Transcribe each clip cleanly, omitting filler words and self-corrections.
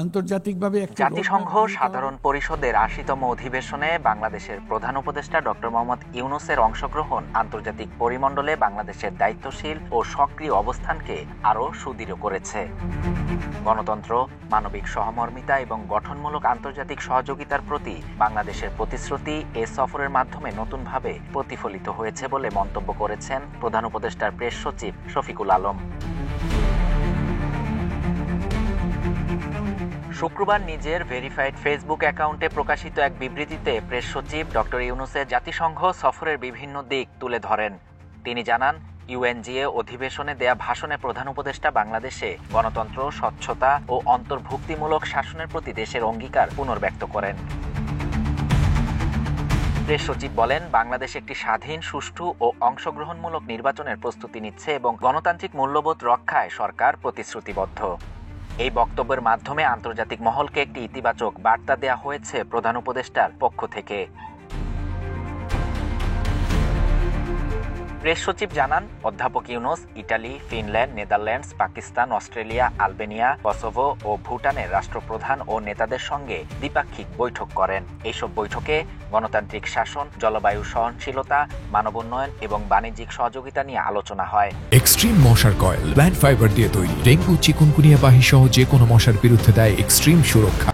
আন্তর্জাতিকভাবে জাতিসংঘ সাধারণ পরিষদের ৮০তম অধিবেশনে বাংলাদেশের প্রধান উপদেষ্টা ডক্টর মোহাম্মদ ইউনূসের অংশগ্রহণ আন্তর্জাতিক পরিমণ্ডলে বাংলাদেশের দায়িত্বশীল ও সক্রিয় অবস্থানকে আরও সুদৃঢ় করেছে। গণতন্ত্র, মানবিক সহমর্মিতা এবং গঠনমূলক আন্তর্জাতিক সহযোগিতার প্রতি বাংলাদেশের প্রতিশ্রুতি এ সফরের মাধ্যমে নতুনভাবে প্রতিফলিত হয়েছে বলে মন্তব্য করেছেন প্রধান উপদেষ্টার প্রেস সচিব শফিকুল আলম। শুক্রবার নিজের ভেরিফাইড ফেসবুক অ্যাকাউন্টে প্রকাশিত এক বিবৃতিতে প্রেস সচিব ডক্টর ইউনূসের জাতিসংঘ সফরের বিভিন্ন দিক তুলে ধরেন। তিনি জানান, ইউএনজিএ অধিবেশনে দেয়া ভাষণে প্রধান উপদেষ্টা বাংলাদেশে গণতন্ত্র, স্বচ্ছতা ও অন্তর্ভুক্তিমূলক শাসনের প্রতি দেশের অঙ্গীকার পুনর্ব্যক্ত করেন। প্রেস সচিব বলেন, বাংলাদেশ একটি স্বাধীন, সুষ্ঠু ও অংশগ্রহণমূলক নির্বাচনের প্রস্তুতি নিচ্ছে এবং গণতান্ত্রিক মূল্যবোধ রক্ষায় সরকার প্রতিশ্রুতিবদ্ধ। এই বক্তব্যের মাধ্যমে আন্তর্জাতিক মহলকে একটি ইতিবাচক বার্তা দেয়া হয়েছে প্রধান উপদেষ্টার পক্ষ থেকে। প্রেস সচিব জানান, অধ্যাপক Yunus Italy, Finland, Netherlands, Pakistan, Australia, Albania, Kosovo ও ভুটানের রাষ্ট্রপ্রধান ও নেতাদের সঙ্গে দ্বিপাক্ষিক বৈঠক করেন। এইসব বৈঠকে গণতান্ত্রিক শাসন, জলবায়ু সহনশীলতা, মানব উন্নয়ন এবং বাণিজ্যিক সহযোগিতা নিয়ে আলোচনা হয়। এক্সট্রিম মশার কয়েল প্ল্যান্ট ফাইবার দিয়ে তৈরি, ডেঙ্গু, চিকুনগুনিয়া বাহি সহ যে কোনো মশার বিরুদ্ধে দেয় এক্সট্রিম সুরক্ষা।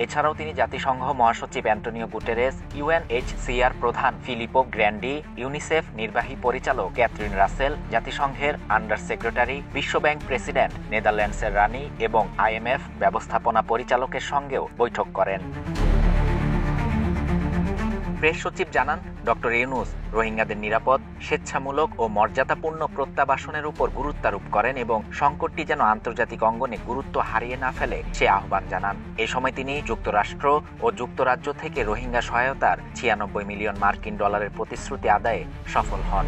এছাড়াও তিনি জাতিসংঘ মহাসচিব অ্যান্টোনিও গুটেরেস, ইউএনএইচসিআর প্রধান ফিলিপো গ্র্যান্ডি, ইউনিসেফ নির্বাহী পরিচালক ক্যাথরিন রাসেল, জাতিসংঘের আন্ডার সেক্রেটারি, বিশ্বব্যাংক প্রেসিডেন্ট, নেদারল্যান্ডসের রানী এবং আইএমএফ ব্যবস্থাপনা পরিচালকের সঙ্গেও বৈঠক করেন। প্রেস সচিব জানান, ডক্টর ইউনূস রোহিঙ্গাদের নিরাপদ, স্বেচ্ছামূলক ও মর্যাদাপূর্ণ প্রত্যাবাসনের উপর গুরুত্বারোপ করেন এবং সংকটটি যেন আন্তর্জাতিক অঙ্গনে গুরুত্ব হারিয়ে না ফেলে সে আহ্বান জানান। এ সময় তিনি যুক্তরাষ্ট্র ও যুক্তরাজ্য থেকে রোহিঙ্গা সহায়তার ৯৬ মিলিয়ন মার্কিন ডলারের প্রতিশ্রুতি আদায়ে সফল হন।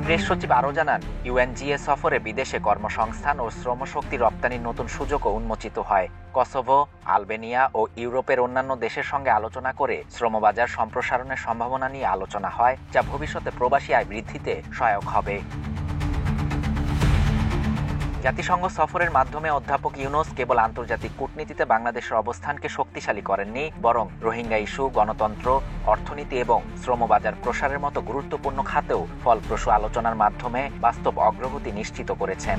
প্রেস সচিব আরও জানান, ইউএনজিএ সফরে বিদেশে কর্মসংস্থান ও শ্রমশক্তি রপ্তানির নতুন সুযোগও উন্মোচিত হয়। কসোভো, আলবেনিয়া ও ইউরোপের অন্যান্য দেশের সঙ্গে আলোচনা করে শ্রমবাজার সম্প্রসারণের সম্ভাবনা নিয়ে আলোচনা হয়, যা ভবিষ্যতে প্রবাসী আয় বৃদ্ধিতে সহায়ক হবে। জাতিসংঘ সফরের মাধ্যমে অধ্যাপক ইউনূস কেবল আন্তর্জাতিক কূটনীতিতে বাংলাদেশের অবস্থানকে শক্তিশালী করেননি, বরং রোহিঙ্গা ইস্যু, গণতন্ত্র, অর্থনীতি এবং শ্রমবাজার প্রসারের মতো গুরুত্বপূর্ণ খাতেও ফলপ্রসূ আলোচনার মাধ্যমে বাস্তব অগ্রগতি নিশ্চিত করেছেন।